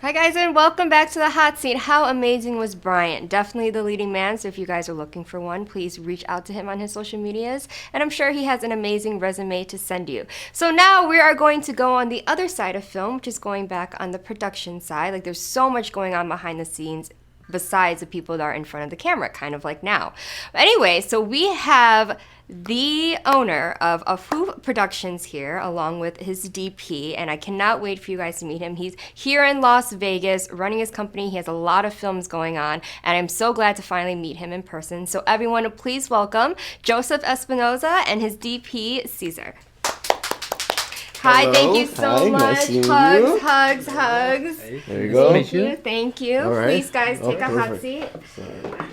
Hi guys and welcome back to the hot seat. How amazing was Brian? Definitely the leading man, so if you guys are looking for one, please reach out to him on his social medias, and I'm sure he has an amazing resume to send you. So now we are going to go on the other side of film, which is going back on the production side. Like there's so much going on behind the scenes besides the people that are in front of the camera, kind of like now. But anyway, so we have the owner of AHW Productions here, along with his DP, and I cannot wait for you guys to meet him. He's here in Las Vegas running his company. He has a lot of films going on, and I'm so glad to finally meet him in person. So everyone, please welcome Joseph Espinosa and his DP, Cesar. Hi, Hello. thank you so Hi, much. nice seeing Hugs, you. hugs, hugs. There you go. Thank you, thank you. All right. Please, guys, Oh, take a hot perfect. seat.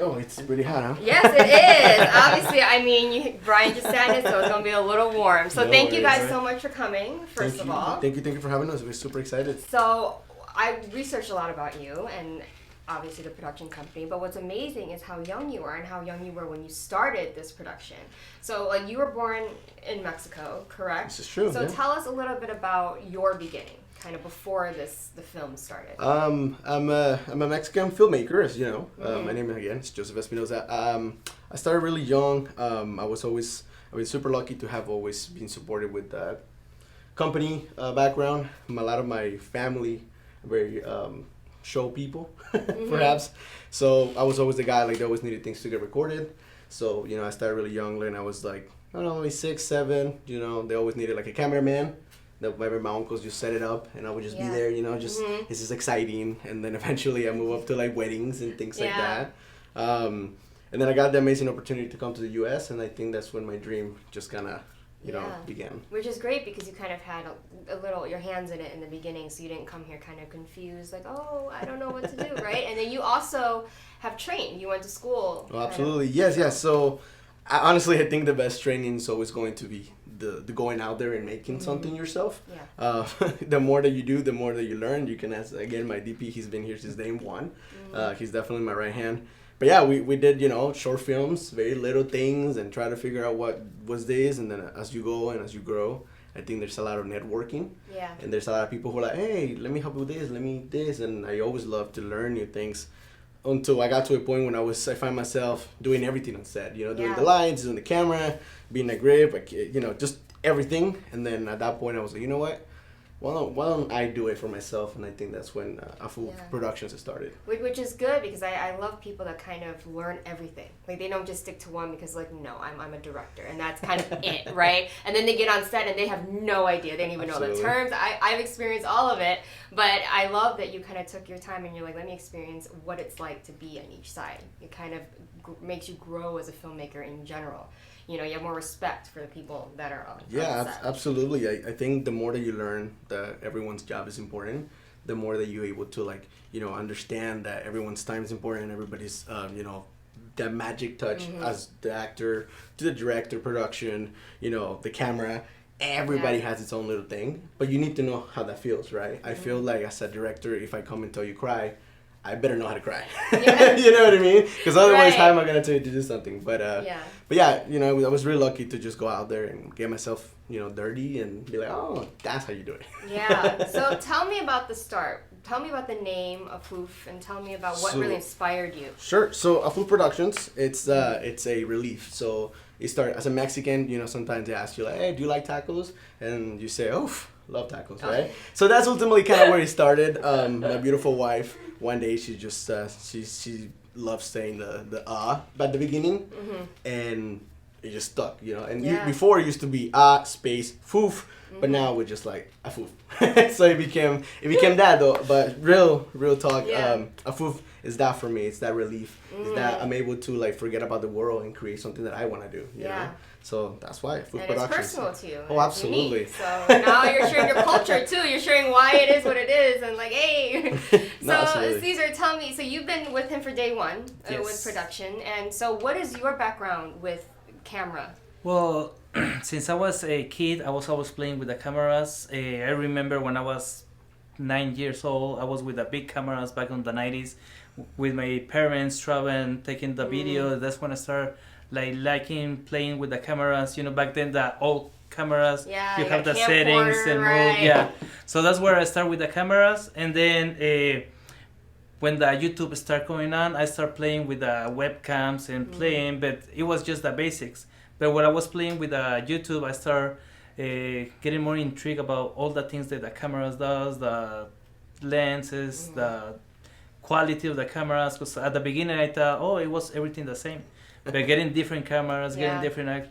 Oh, it's pretty hot, huh? Yes, it is. Obviously, I mean, Brian just sat in it, so it's going to be a little warm. So No thank you worries, guys right? so much for coming, first of all. Thank you for having us. We're super excited. So I researched a lot about you and obviously the production company, but what's amazing is how young you are and how young you were when you started this production. So like you were born in Mexico, correct? This is true, So yeah. tell us a little bit about your beginning, kind of before the film started. I'm a Mexican filmmaker, as you know. My name again is Joseph Espinosa. I started really young. I was super lucky to have always been supported with company background. A lot of my family very show people, perhaps. So I was always the guy, like, they always needed things to get recorded. So, you know, I started really young, and I was like, I don't know, maybe 6, 7, you know, they always needed like a cameraman. That my uncles just set it up, and I would just be there, you know, just this is exciting. And then eventually I move up to like weddings and things like that. And then I got the amazing opportunity to come to the U.S., and I think that's when my dream just kind of, you know, began. Which is great because you kind of had a little, your hands in it in the beginning, so you didn't come here kind of confused, like, oh, I don't know what to do, right? And then you also have trained. You went to school. Oh, absolutely. Yes. So honestly, I think the best training is always going to be the going out there and making something yourself. Yeah. The more that you do, the more that you learn. You can ask, again, my DP, he's been here since day one. He's definitely my right hand. But yeah, we did, you know, short films, very little things, and try to figure out what was this. And then as you go and as you grow, I think there's a lot of networking. Yeah. And there's a lot of people who are like, hey, let me help you with this, let me this. And I always love to learn new things until I got to a point when I find myself doing everything on set, you know, doing the lights, doing the camera, being a grip, like, you know, just everything. And then at that point I was like, you know what? Why don't I do it for myself? And I think that's when AHW Productions started. Which is good because I love people that kind of learn everything. Like they don't just stick to one because like, no, I'm a director and that's kind of it, right? And then they get on set and they have no idea. They don't even know the terms. I've experienced all of it, but I love that you kind of took your time and you're like, let me experience what it's like to be on each side. It kind of makes you grow as a filmmaker in general. You know, you have more respect for the people that are on set. Absolutely. I think the more that you learn that everyone's job is important, the more that you're able to, like, you know, understand that everyone's time is important, everybody's, you know, that magic touch as the actor, to the director, production, you know, the camera. Everybody has its own little thing, but you need to know how that feels, right? I feel like as a director, if I come and tell you cry, I better know how to cry. You know what I mean? Because otherwise, how am I going to tell you to do something? But yeah, you know, I was really lucky to just go out there and get myself, you know, dirty and be like, oh, that's how you do it. Yeah. So tell me about the start. Tell me about the name of AHW and tell me about what really inspired you. Sure. So AHW Productions, it's a relief. So it started as a Mexican. You know, sometimes they ask you like, hey, do you like tacos? And you say, oh, love tacos, right? So that's ultimately kind of where it started. My beautiful wife, one day she just she loves saying the at the beginning, and it just stuck, you know. And before it used to be space foof, but now we're just like a foof. So it became that though. But real talk, a foof is that for me. It's that relief. It's that I'm able to like forget about the world and create something that I want to do. You know? So that's why AHW Productions. And it's personal to you. Oh, absolutely. Unique. So now you're sharing your culture too. You're sharing why it is what it is, and like, hey. So Cesar, tell me. So you've been with him for day one with production, and so what is your background with camera? Well, since I was a kid, I was always playing with the cameras. I remember when I was 9 years old, I was with the big cameras back in the 90s with my parents traveling, taking the video. That's when I started liking playing with the cameras. You know, back then the old cameras. Yeah, you you have got the a settings camcorder, and right. move. Yeah, so that's where I start with the cameras, and then when the YouTube start going on, I start playing with the webcams and playing, but it was just the basics. But when I was playing with the YouTube, I start getting more intrigued about all the things that the cameras does, the lenses, the quality of the cameras. Because at the beginning I thought, oh, it was everything the same. But getting different cameras, getting different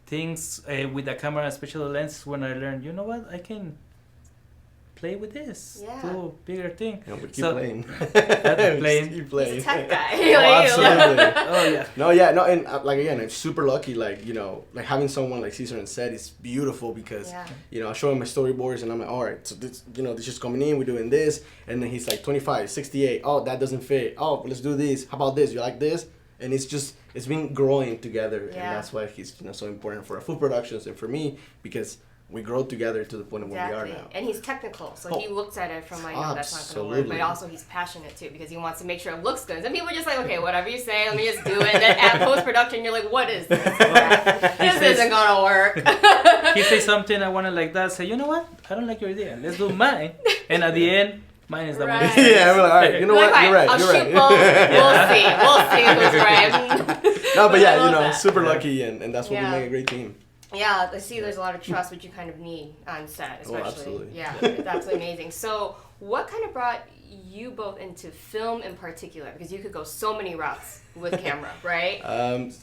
things with the camera, especially the lenses, when I learned, you know what, I can play with this, do bigger thing. And we keep playing. Keep playing. He's a tech guy. Oh, absolutely. Oh yeah. No, and like again, I'm super lucky. Like, you know, like having someone like Cesar on set is beautiful because you know, I show him my storyboards and I'm like, all right, so this, you know, this is coming in, we're doing this, and then he's like 25, 68. Oh, that doesn't fit. Oh, let's do this. How about this? You like this? And it's been growing together, and that's why he's, you know, so important for our food productions and for me, because we grow together to the point of where we are now. And he's technical, so he looks at it from like, no, that's not going to work. But also he's passionate too, because he wants to make sure it looks good. Some people are just like, okay, whatever you say, let me just do it. And then at post-production, you're like, what is this? This isn't going to work. He says something I want to like that, say, you know what? I don't like your idea. Let's do mine. And at the end, mine is the one. Yeah, we're like, all right, you know what? You're right. You're right. We'll see who's right. No, but yeah, you know, super lucky, and that's what we make a great team. Yeah, I see there's a lot of trust which you kind of need on set, especially. Oh, absolutely. Yeah, it's absolutely amazing. So what kind of brought you both into film in particular? Because you could go so many routes with camera, right?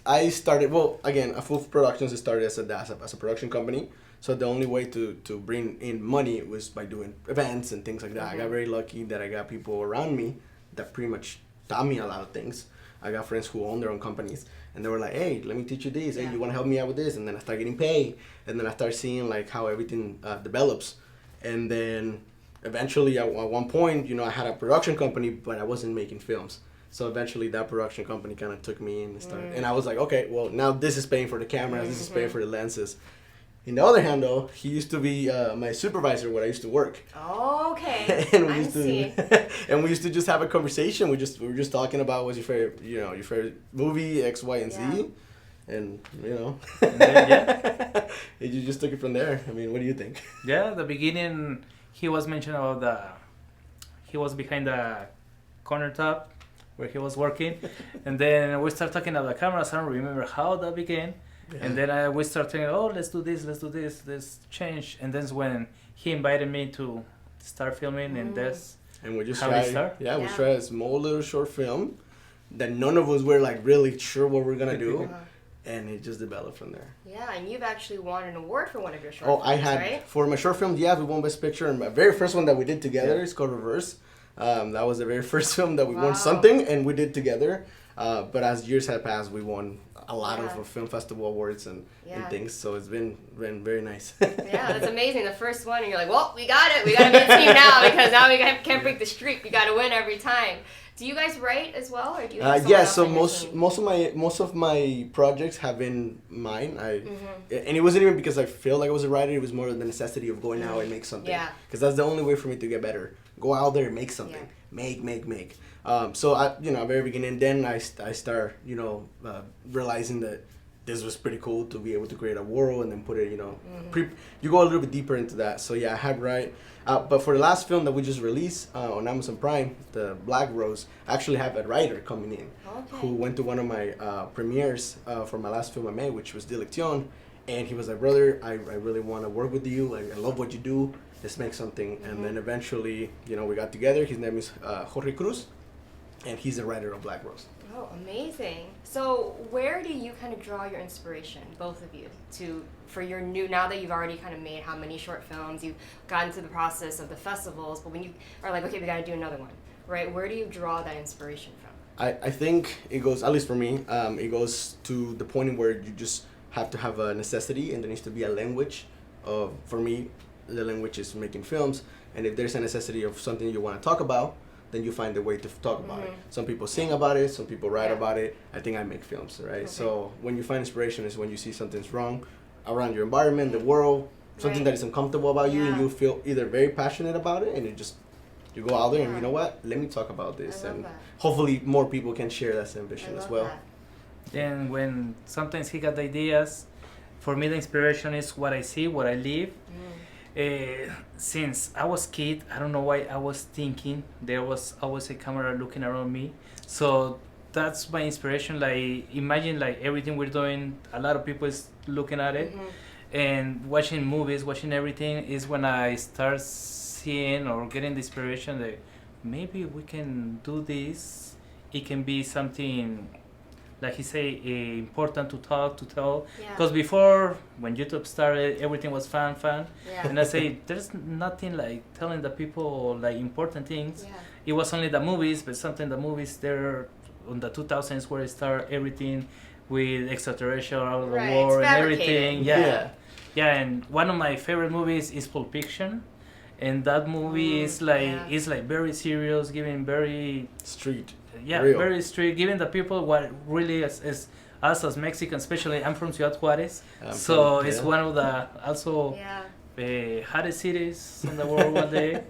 I started, well, again, a Full Productions started as a production company. So the only way to bring in money was by doing events and things like that. I got very lucky that I got people around me that pretty much taught me a lot of things. I got friends who own their own companies, and they were like, hey, let me teach you this. Hey, you want to help me out with this? And then I start getting paid, and then I start seeing like how everything develops. And then eventually at one point, you know, I had a production company, but I wasn't making films. So eventually that production company kind of took me in and started. And I was like, okay, well, now this is paying for the cameras, this is paying for the lenses. On the other hand, though, he used to be my supervisor where I used to work. Okay, and we used to just have a conversation. We were just talking about what's your favorite movie, X, Y, and Z, and you know, you just took it from there. I mean, what do you think? Yeah, the beginning, he was mentioning about he was behind the countertop where he was working, and then we started talking about the cameras. I don't remember how that began. Yeah. And then we started thinking, oh, let's do this, let's change. And that's when he invited me to start filming, and that's we just how we start. Yeah, we tried a small little short film that none of us were like really sure what we're gonna do, and it just developed from there. Yeah, and you've actually won an award for one of your short films, I had, right? For my short film, we won Best Picture, and my very first one that we did together is called Reverse. That was the very first film that we won something, and we did together. But as years have passed, we won a lot of film festival awards and things, so it's been very nice. Yeah, that's amazing. The first one, and you're like, well, we got it. We got to be a team now, because now we can't break the streak. We got to win every time. Do you guys write as well, or do you? Have so most of my projects have been mine. And it wasn't even because I feel like I was a writer. It was more the necessity of going out and make something. Yeah. Because that's the only way for me to get better. Go out there and make something. Make. So at the very beginning, then I start realizing that this was pretty cool to be able to create a world and then put it, you go a little bit deeper into that. So yeah, I had write. But for the last film that we just released on Amazon Prime, The Black Rose, I actually have a writer coming in who went to one of my premieres for my last film I made, which was Dirección. And he was like, brother, I really want to work with you. I love what you do. Let's make something. And then eventually, we got together. His name is Jorge Cruz, and he's the writer of Black Rose. Oh, amazing. So where do you kind of draw your inspiration, both of you, for your new, now that you've already kind of made how many short films, you've gotten through the process of the festivals, but when you are like, okay, we got to do another one, right? Where do you draw that inspiration from? I think it goes, at least for me, it goes to the point where you just have to have a necessity, and there needs to be a language. For me, the language is making films, and if there's a necessity of something you want to talk about, then you find a way to talk about it. Some people sing about it, some people write about it. I think I make films, right? So when you find inspiration is when you see something's wrong around your environment, the world, something that is uncomfortable about you, and you feel either very passionate about it, and you go out there and you know what, let me talk about this, and hopefully more people can share that same vision as well. And when sometimes he got the ideas, For me, the inspiration is what I see, what I live. Since I was kid, I don't know why I was thinking there was always a camera looking around me. So that's my inspiration. Like imagine like everything we're doing, a lot of people is looking at it, and watching movies, watching everything is when I start seeing or getting the inspiration that maybe we can do this. It can be something like he say important to talk to tell, because before when YouTube started everything was fun and I say there's nothing like telling the people like important things. It was only the movies, but sometimes the movies there on the 2000s where it started everything with extraterrestrial out of the war and everything. And one of my favorite movies is Pulp Fiction, and that movie is like very serious, giving very street. Real. Very strict, giving the people what really is us as Mexicans, especially I'm from Ciudad Juarez, so it's one of the also hottest cities in the world one day.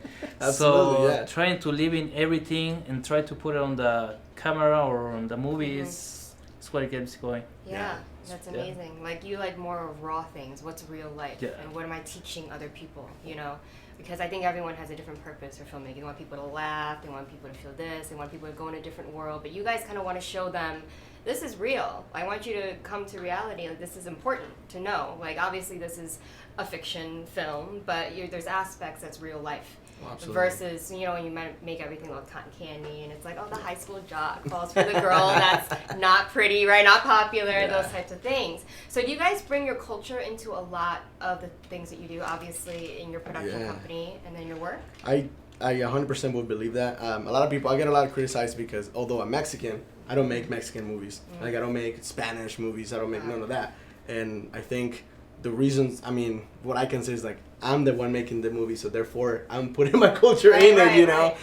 So trying to live in everything and try to put it on the camera or on the movies is what it gets going. That's amazing. Like you like more raw things. What's real life, and what am I teaching other people? You know, because I think everyone has a different purpose for filmmaking. They want people to laugh. They want people to feel this. They want people to go in a different world. But you guys kind of want to show them this is real. I want you to come to reality. Like this is important to know. Like obviously this is a fiction film, but there's aspects that's real life. Versus, you know, when you make everything look cotton candy and it's like, oh, the high school jock falls for the girl that's not pretty, right? Not popular, those types of things. So do you guys bring your culture into a lot of the things that you do, obviously, in your production company and then your work? I 100% would believe that. A lot of people, I get a lot of criticized because although I'm Mexican, I don't make Mexican movies. Like I don't make Spanish movies. I don't make none of that. And I think the reasons, I mean, what I can say is like, I'm the one making the movie, so therefore I'm putting my culture in it, you know?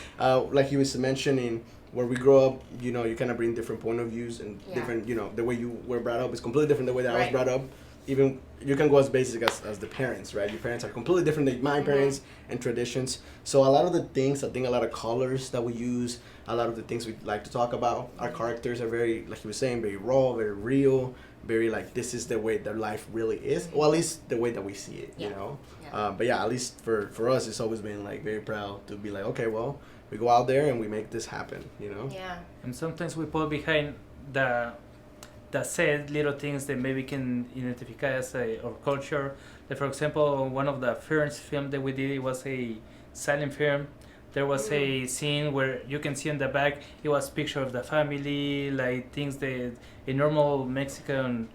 Like he was mentioning, where we grow up, you know, you kind of bring different point of views and different, you know, the way you were brought up is completely different than the way that I was brought up. Even, you can go as basic as the parents, right? Your parents are completely different than my parents and traditions. So a lot of the things, I think a lot of colors that we use, a lot of the things we like to talk about, our characters are very, like he was saying, very raw, very real, very like, this is the way their life really is, or at least the way that we see it, you know? But yeah, at least for us, it's always been like very proud to be like, okay, well, we go out there and we make this happen, you know? And sometimes we put behind the said little things that maybe can identify as our culture. Like for example, one of the first film that we did, it was a silent film. There was a scene where you can see in the back, it was picture of the family, like things that a normal Mexican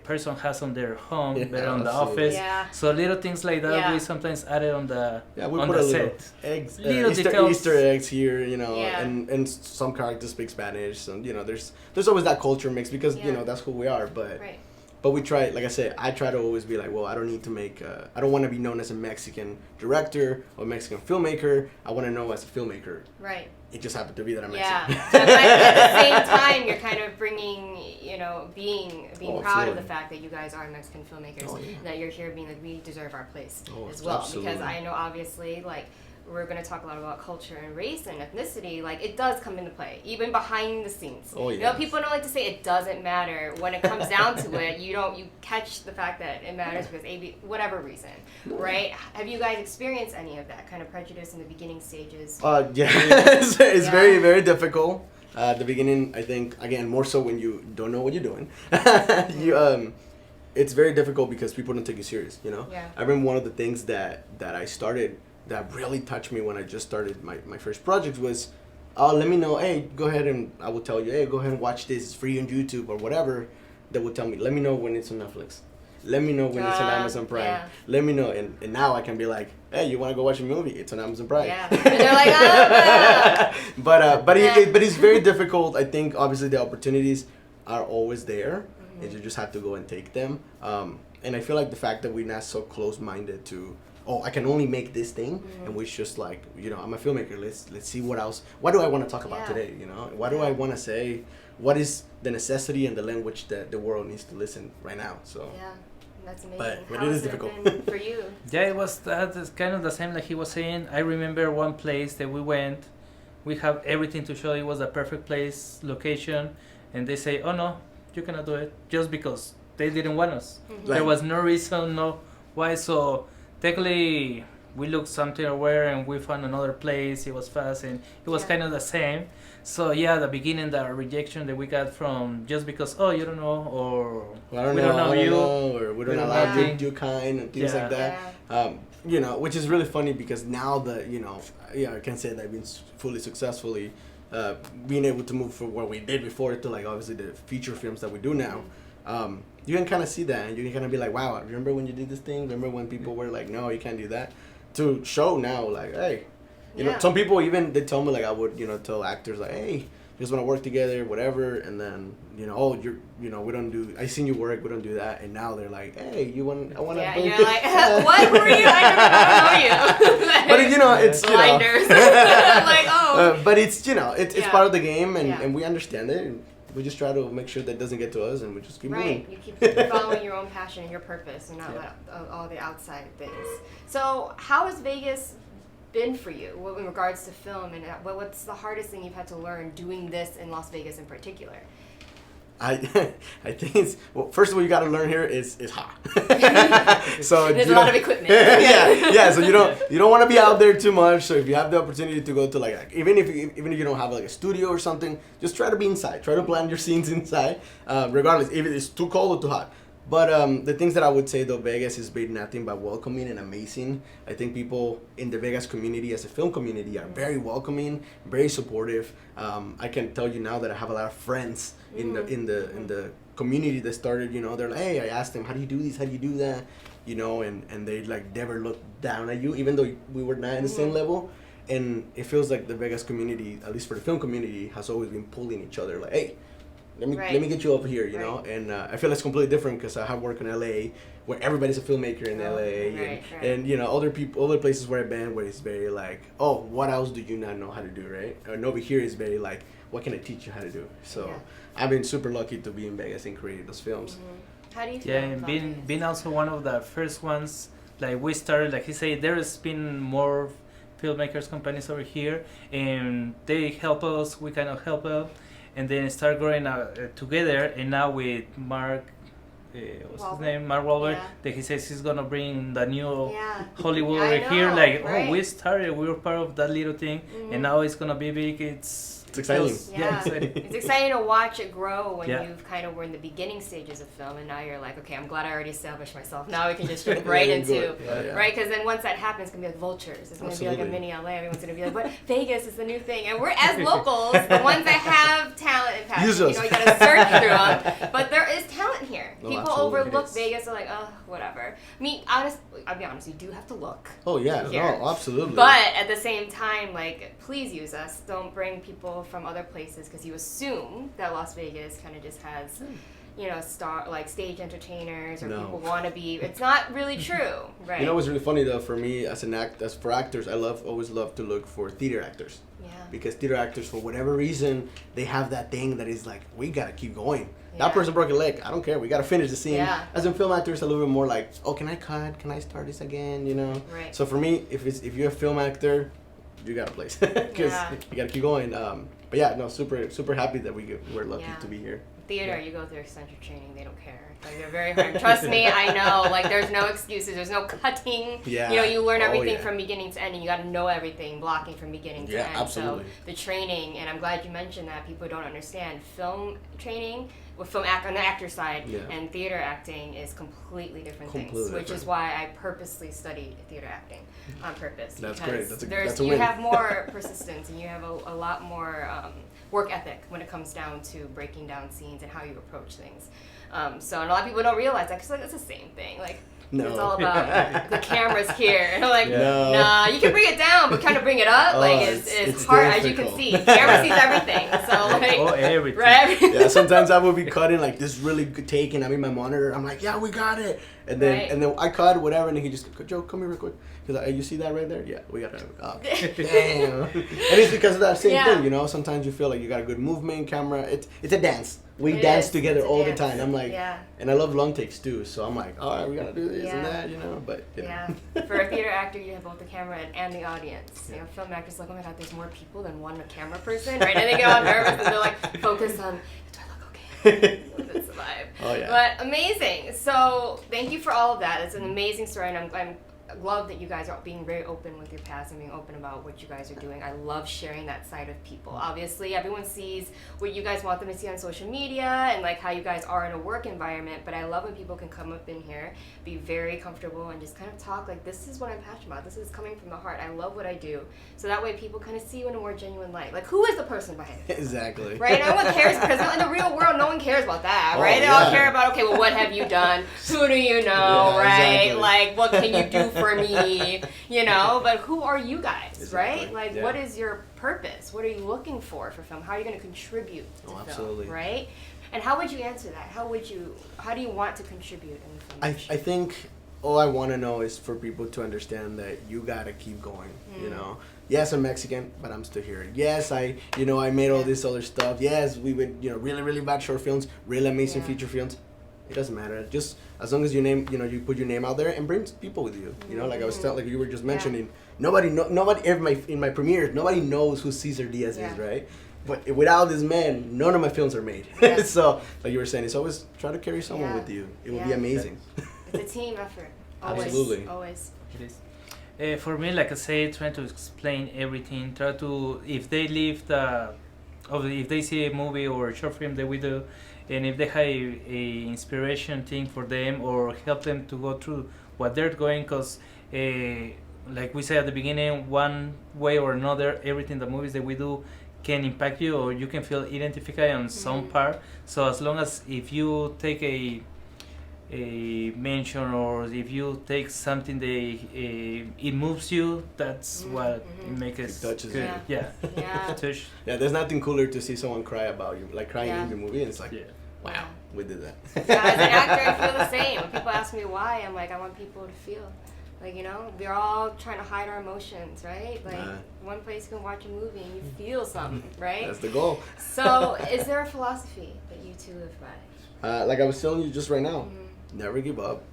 person has on their home, but on the office. So little things like that we sometimes added on the we on put the a set. Eggs, Little Easter eggs here, you know, and some characters speak Spanish, and you know, there's always that culture mix because you know that's who we are, but we try, like I said, I try to always be like, well, I don't need to make, I don't want to be known as a Mexican director or Mexican filmmaker. I want to know as a filmmaker. Right. It just happened to be that I'm Mexican. But at the same time, you're kind of bringing, you know, being proud of the fact that you guys are Mexican filmmakers, that you're here being like, we deserve our place as well. Because I know obviously, like, we're going to talk a lot about culture and race and ethnicity. Like, it does come into play, even behind the scenes. You know, people don't like to say it doesn't matter. When it comes down to it, you catch the fact that it matters because whatever reason, right? Have you guys experienced any of that kind of prejudice in the beginning stages? It's very, very difficult. At the beginning, I think, again, more so when you don't know what you're doing. It's very difficult because people don't take you serious, you know? I remember one of the things that I started that really touched me when I just started my first project was, let me know, hey, go ahead and I will tell you, hey, go ahead and watch this, it's free on YouTube or whatever. They will tell me, let me know when it's on Netflix. Let me know when it's on Amazon Prime. Let me know. And now I can be like, hey, you want to go watch a movie? It's on Amazon Prime. And they're like, oh, no. But it's very difficult. I think obviously the opportunities are always there, and you just have to go and take them. And I feel like the fact that we're not so close-minded to, I can only make this thing, and we just like, you know, I'm a filmmaker. Let's see what else. What do I want to talk about today? You know, what do I want to say? What is the necessity and the language that the world needs to listen right now? So that's amazing. But How it has is difficult been for you? It was that's kind of the same like he was saying. I remember one place that we went. We have everything to show. It was a perfect place, location, and they say, "Oh no, you cannot do it," just because they didn't want us. Like- There was no reason, no why. So technically, we looked something aware and we found another place. It was fast and it was Yeah. kind of the same. So yeah, the beginning, the rejection that we got from just because you don't know or Well, we don't know you. or we don't don't allow know you you. to do kind and things Yeah. like that. You know, which is really funny because now that, you know, I can say that I've been fully successfully being able to move from what we did before to like obviously the feature films that we do now. You can kind of see that and you can kind of be like, wow, remember when you did this thing? Remember when people were like, no, you can't do that? To show now, like, hey, you know, some people even, they tell me like I would, you know, tell actors like, hey, just want to work together, whatever, and then, you know, oh, you're, you know, we don't do, I seen you work, we don't do that, and now they're like, hey, you want, I want to. Yeah, and you're like, what were you? I don't know you. But you know, it's blinders. you know, Like, oh. but it's, you know, it's Yeah. part of the game, and, Yeah. and we understand it, and we just try to make sure that doesn't get to us, and we just keep Right, moving. you keep following your own passion and your purpose, and not Yeah. let all the outside things. So, how has Vegas been for you in regards to film, and what's the hardest thing you've had to learn doing this in Las Vegas in particular? I think it's, well, first of all, you got to learn here is hot. So There's you a lot don't- of equipment. yeah. So you don't want to be out there too much. So if you have the opportunity to go to like even if you don't have like a studio or something, just try to be inside. Try to plan your scenes inside, regardless if it's too cold or too hot. But the things that I would say though, Vegas has been nothing but welcoming and amazing. I think people in the Vegas community, as a film community, are very welcoming, very supportive. I can tell you now that I have a lot of friends in the community that started. You know, they're like, hey, I asked them, how do you do this? How do you do that? You know, and they like never look down at you, even though we were not in the same level. And it feels like the Vegas community, at least for the film community, has always been pulling each other. Like, hey, let me get you over here, you know. And I feel it's completely different because I have worked in LA, where everybody's a filmmaker in LA, and you know other places where I've been where it's very like, oh, what else do you not know how to do, right? And over here is very like, what can I teach you how to do? So I've been super lucky to be in Vegas and create those films. How do you feel? Yeah, and being also one of the first ones, like we started, like he said, there's been more filmmakers companies over here, and they help us, we kind of help out, and then start growing together. And now with Mark, what's his name, Mark Wahlberg, that he says he's gonna bring the new Hollywood over here. Like, oh, we started, we were part of that little thing, and now it's gonna be big. It's exciting. Yeah, exciting. It's exciting to watch it grow when Yeah. you've kind of were in the beginning stages of film, and now you're like, okay, I'm glad I already established myself. Now we can just jump right into, right? Because then once that happens, it's gonna be like vultures. It's gonna be like a mini LA. Everyone's gonna be like, but Vegas is the new thing, and we're as locals, the ones that have talent and passion. You know, you gotta search through them, but there is talent here. No, People absolutely. overlook Vegas. They're like, oh, whatever. I'll be honest, you do have to look. Oh yeah, here. no, absolutely. But at the same time, like, please use us. Don't bring people from other places because you assume that Las Vegas kind of just has, you know, stage entertainers or people want to be. It's not really true, right? You know what's really funny though for me as for actors, I always love to look for theater actors. Yeah. Because theater actors, for whatever reason, they have that thing that is like, we gotta keep going. That person broke a leg. I don't care. We gotta finish the scene. Yeah. As in film actors, a little bit more like, oh, can I cut? Can I start this again? You know. Right. So for me, if you're a film actor, you got a place because you gotta keep going. But yeah, no, super happy that we're lucky to be here. Theater, you go through eccentric training, they don't care. Like, they're very hard. Trust me, I know. Like, there's no excuses. There's no cutting. Yeah. You know, you learn everything from beginning to end, and you got to know everything, blocking from beginning to end. Absolutely. So the training, and I'm glad you mentioned that. People don't understand film training. With on the actor side and theater acting is completely different things, which is why I purposely studied theater acting on purpose. That's because great. That's a you win. have more persistence and you have a lot more work ethic when it comes down to breaking down scenes and how you approach things. So and a lot of people don't realize that because like, it's the same thing. Like it's all about the cameras here. And I'm like, nah, you can bring it down, but kind of bring it up. Like it's hard, as you can see. Camera sees everything. So like, everything. Right? Yeah, sometimes I will be cutting like this really good take, and I'm in my monitor. I'm like, yeah, we got it. And then I cut whatever, and then he just, Joe, come here real quick. He's like, hey, you see that right there? Yeah, we got it. Oh, damn. And it's because of that same thing, you know. Sometimes you feel like you got a good movement, camera. It's a dance. We dance together all the time. I'm like, and I love long takes too. So I'm like, all right, we gotta do this and that, you know. But for a theater actor, you have both the camera and the audience. You know, film actors like, oh my god, there's more people than one camera person, right? And they get all nervous and they're like, focus on, do I look okay? That's the vibe. Oh, yeah. But amazing. So thank you for all of that. It's an amazing story, and I'm love that you guys are being very open with your past and being open about what you guys are doing. I love sharing that side of people. Obviously, everyone sees what you guys want them to see on social media and like how you guys are in a work environment, but I love when people can come up in here, be very comfortable, and just kind of talk like, this is what I'm passionate about. This is coming from the heart. I love what I do. So that way people kind of see you in a more genuine light. Like, who is the person behind it? Exactly. Right? No one cares, because in the real world, no one cares about that, Oh, right? They all yeah. care about, okay, well, what have you done? Who do you know, Yeah, right? exactly. Like, what can you do for me? You know, but who are you guys, Exactly. right? Like, Yeah. what is your purpose? What are you looking for film? How are you going to contribute to film, Absolutely. right? And how would you answer that? How do you want to contribute in the film I industry? think all I want to know is for people to understand that you gotta keep going. You know, yes, I'm Mexican, but I'm still here. Yes, I made all this other stuff. Yes, we would, really bad short films, really amazing Yeah. feature films. It doesn't matter. Just as long as your name, you put your name out there and bring people with you. You know, like I was like you were just mentioning. Nobody in my premiere, nobody knows who Cesar Diaz is, right? But without this man, none of my films are made. Yeah. So, like you were saying, it's always try to carry someone Yeah. with you. It would Yeah. be amazing. It's a team effort. Always. Absolutely. Always. It is. For me, like I say, trying to explain everything. Try to, if they leave if they see a movie or a short film that we do, and if they have a inspiration thing for them or help them to go through what they're going, because like we said at the beginning, one way or another, everything the movies that we do can impact you, or you can feel identified on some part. So as long as if you take a mention, or if you take something that it moves you, that's what makes it touches good. you. Yeah. Yeah. Touch. Yeah, there's nothing cooler to see someone cry about you, like crying Yeah. in the movie, and it's like, Yeah. wow, we did that. Yeah, as an actor, I feel the same. When people ask me why, I'm like, I want people to feel. Like, we're all trying to hide our emotions, right? Like, one place you can watch a movie and you feel something, right? That's the goal. So, is there a philosophy that you two live by? Like I was telling you just right now, never give up.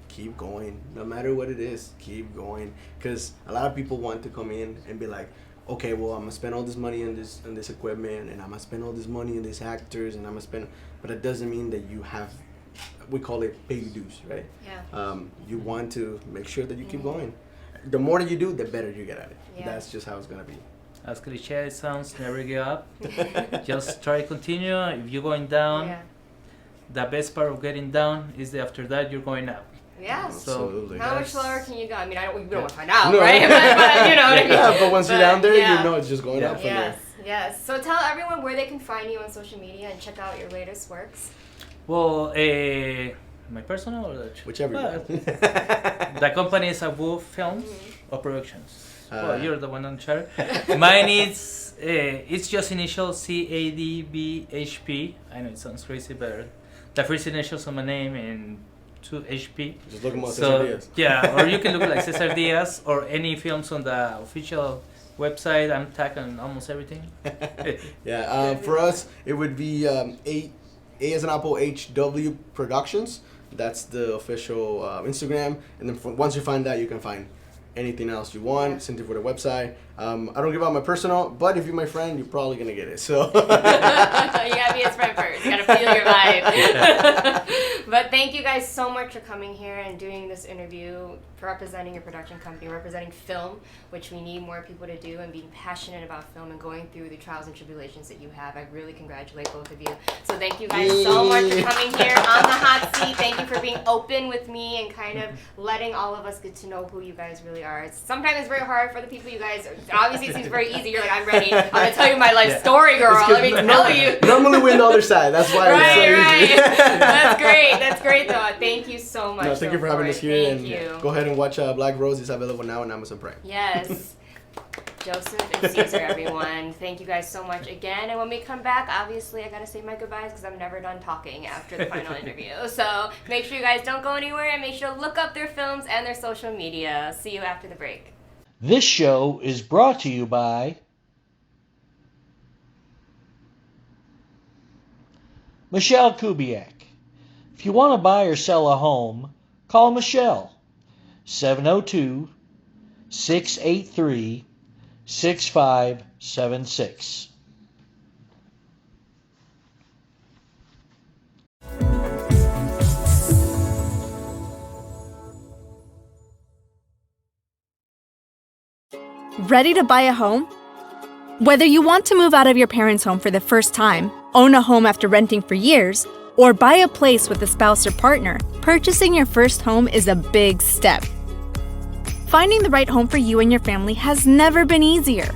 Keep going. No matter what it is, keep going. Because a lot of people want to come in and be like, okay, well, I'm going to spend all this money on this equipment, and I'm going to spend all this money on these actors, and I'm going to spend... But it doesn't mean that you have... We call it pay your dues, right? Yeah. You want to make sure that you keep going. The more that you do, the better you get at it. Yeah. That's just how it's going to be. As cliche it sounds, never give up. Just try to continue. If you're going down, Yeah. the best part of getting down is that after that you're going up. Yeah. So Absolutely. How much that's- lower can you go? I mean, we don't want to find out, No. right? but you know what I mean? Yeah, but once you're down there, yeah. you know it's just going up from there. Yes, yes. So tell everyone where they can find you on social media and check out your latest works. Well, my personal or the Whichever you Well, want. the company is AHW Films or Productions. Well, Uh, you're the one on charge. Mine is it's just initial CADBHP. I know it sounds crazy, but the first initials of my name and 2 HP. Just look at Cesar So Diaz. yeah, or you can look like Cesar Diaz or any films on the official website. I'm tagged on almost everything. Yeah, for us, it would be A as an Apple, HW Productions. That's the official Instagram. And then once you find that, you can find anything else you want. Send it for the website. I don't give out my personal, but if you're my friend, you're probably going to get it. So You gotta be his friend first. You gotta feel your vibe. But thank you guys so much for coming here and doing this interview, for representing your production company, representing film, which we need more people to do, and being passionate about film and going through the trials and tribulations that you have. I really congratulate both of you. So thank you guys so much for coming here on the hot seat. Thank you for being open with me and kind of letting all of us get to know who you guys really are. Sometimes it's very hard for the people you guys. Obviously, it seems very easy. You're like, I'm ready. I'm gonna tell you my life story, girl. Let me tell you. Normally we're on the other side. That's why it's so Right, easy. right. That's great. That's great, though. Thank you so much. No, thank you for having us here. Thank And you. go ahead and watch Black Rose. It's available now on Amazon Prime. Yes. Joseph and Cesar, everyone. Thank you guys so much again. And when we come back, obviously, I gotta say my goodbyes because I'm never done talking after the final interview. So make sure you guys don't go anywhere and make sure to look up their films and their social media. See you after the break. This show is brought to you by Michelle Kubiak. If you want to buy or sell a home, call Michelle 702-683-6576. Ready to buy a home? Whether you want to move out of your parents' home for the first time, own a home after renting for years, or buy a place with a spouse or partner, purchasing your first home is a big step. Finding the right home for you and your family has never been easier.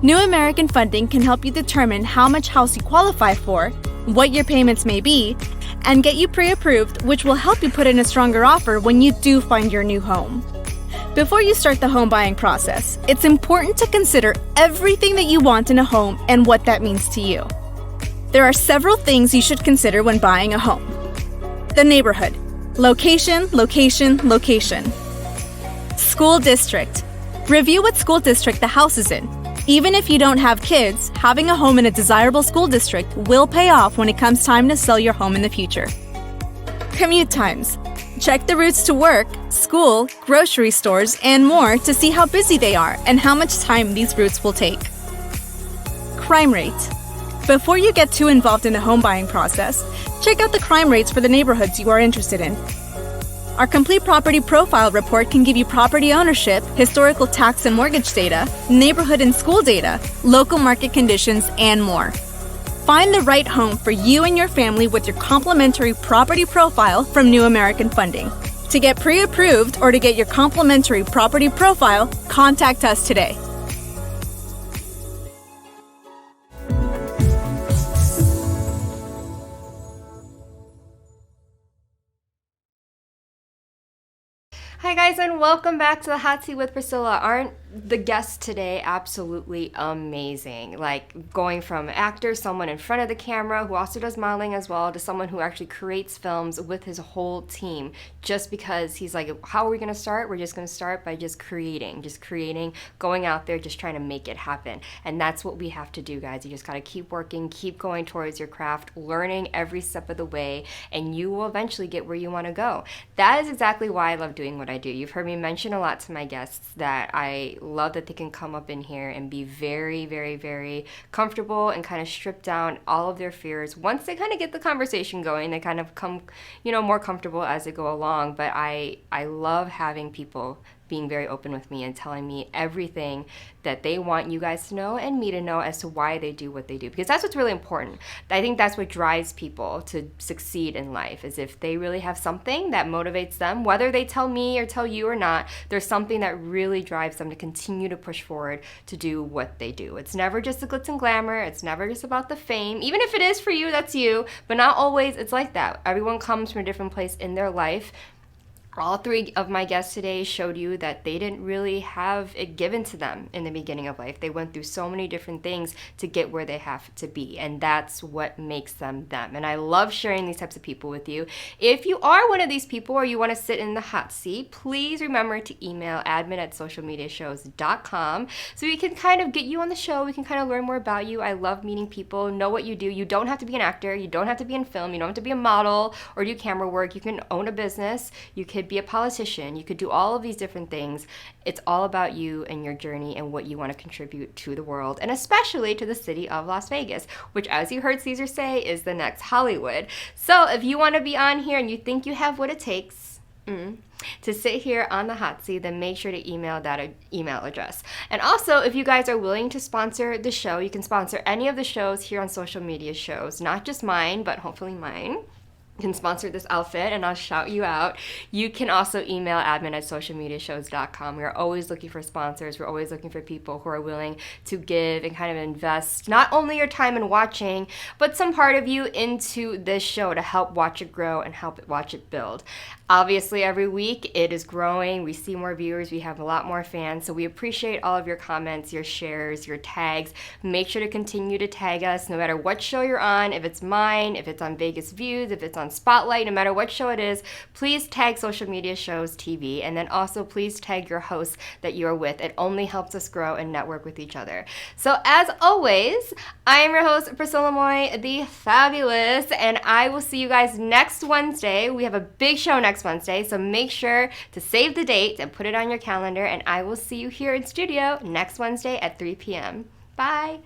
New American Funding can help you determine how much house you qualify for, what your payments may be, and get you pre-approved, which will help you put in a stronger offer when you do find your new home. Before you start the home buying process, it's important to consider everything that you want in a home and what that means to you. There are several things you should consider when buying a home. The neighborhood. Location, location, location. School district. Review what school district the house is in. Even if you don't have kids, having a home in a desirable school district will pay off when it comes time to sell your home in the future. Commute times. Check the routes to work, school, grocery stores, and more to see how busy they are and how much time these routes will take. Crime rate. Before you get too involved in the home buying process, check out the crime rates for the neighborhoods you are interested in. Our complete property profile report can give you property ownership, historical tax and mortgage data, neighborhood and school data, local market conditions, and more. Find the right home for you and your family with your complimentary property profile from New American Funding. To get pre-approved or to get your complimentary property profile, contact us today. Hi guys, and welcome back to the Hot Seat with Priscilla. Aren't the guests today absolutely amazing? Like going from actor, someone in front of the camera who also does modeling as well, to someone who actually creates films with his whole team, just because he's like, how are we going to start? We're just going to start by just creating, going out there, just trying to make it happen. And that's what we have to do, guys. You just got to keep working, keep going towards your craft, learning every step of the way, and you will eventually get where you want to go. That is exactly why I love doing what I do. You've heard me mention a lot to my guests that I love that they can come up in here and be very, very, very comfortable and kind of strip down all of their fears. Once they kind of get the conversation going, they kind of come, more comfortable as they go along. But I love having people being very open with me and telling me everything that they want you guys to know and me to know as to why they do what they do, because that's what's really important. I think that's what drives people to succeed in life, is if they really have something that motivates them, whether they tell me or tell you or not, there's something that really drives them to continue to push forward to do what they do. It's never just the glitz and glamour. It's never just about the fame. Even if it is for you, that's you, but not always it's like that. Everyone comes from a different place in their life. All three of my guests today showed you that they didn't really have it given to them in the beginning of life. They went through so many different things to get where they have to be, and that's what makes them them. And I love sharing these types of people with you. If you are one of these people or you want to sit in the hot seat, please remember to email admin@socialmediashows.com so we can kind of get you on the show. We can kind of learn more about you. I love meeting people, know what you do. You don't have to be an actor. You don't have to be in film. You don't have to be a model or do camera work. You can own a business. You could be a politician. You could do all of these different things. It's all about you and your journey and what you want to contribute to the world, and especially to the city of Las Vegas, which, as you heard Cesar say, is the next Hollywood. So if you want to be on here and you think you have what it takes to sit here on the hot seat, then make sure to email that email address. And also, if you guys are willing to sponsor the show, you can sponsor any of the shows here on Social Media Shows, not just mine, but hopefully mine. You can sponsor this outfit and I'll shout you out. You can also email admin@socialmediashows.com. We're always looking for sponsors. We're always looking for people who are willing to give and kind of invest not only your time in watching, but some part of you into this show to help watch it grow and help it watch it build. Obviously, every week it is growing. We see more viewers. We have a lot more fans. So we appreciate all of your comments, your shares, your tags. Make sure to continue to tag us no matter what show you're on. If it's mine, if it's on Vegas Views, if it's on Spotlight, no matter what show it is, please tag Social Media Shows TV. And then also please tag your hosts that you are with. It only helps us grow and network with each other. So as always, I am your host, Priscilla Moy, the fabulous, and I will see you guys next Wednesday. We have a big show next Wednesday, so make sure to save the date and put it on your calendar, and I will see you here in studio next Wednesday at 3 p.m. Bye!